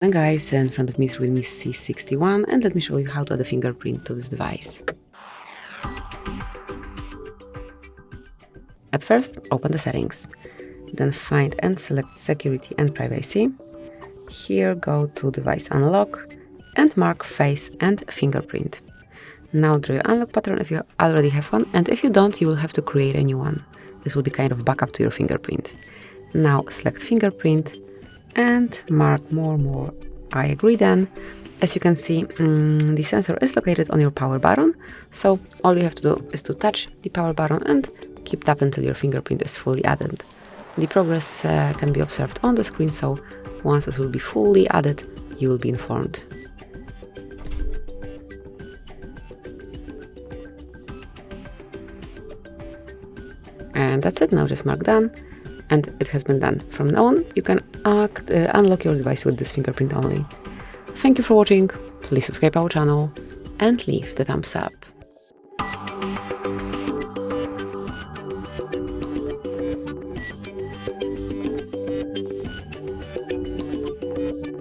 Then guys, in front of me is Realme C61 and let me show you how to add a fingerprint to this device. At first, open the settings, then find and select security and privacy. Here go to device unlock and mark face and fingerprint. Now draw your unlock pattern if you already have one, and if you don't, you will have to create a new one. This will be kind of backup to your fingerprint. Now select fingerprint and mark more. I agree then. As you can see, the sensor is located on your power button, so all you have to do is to touch the power button and keep tapping until your fingerprint is fully added. The progress can be observed on the screen, so once it will be fully added, you will be informed. And that's it, now just mark done, and it has been done. From now on, you can unlock your device with this fingerprint only. Thank you for watching, please subscribe our channel and leave the thumbs up.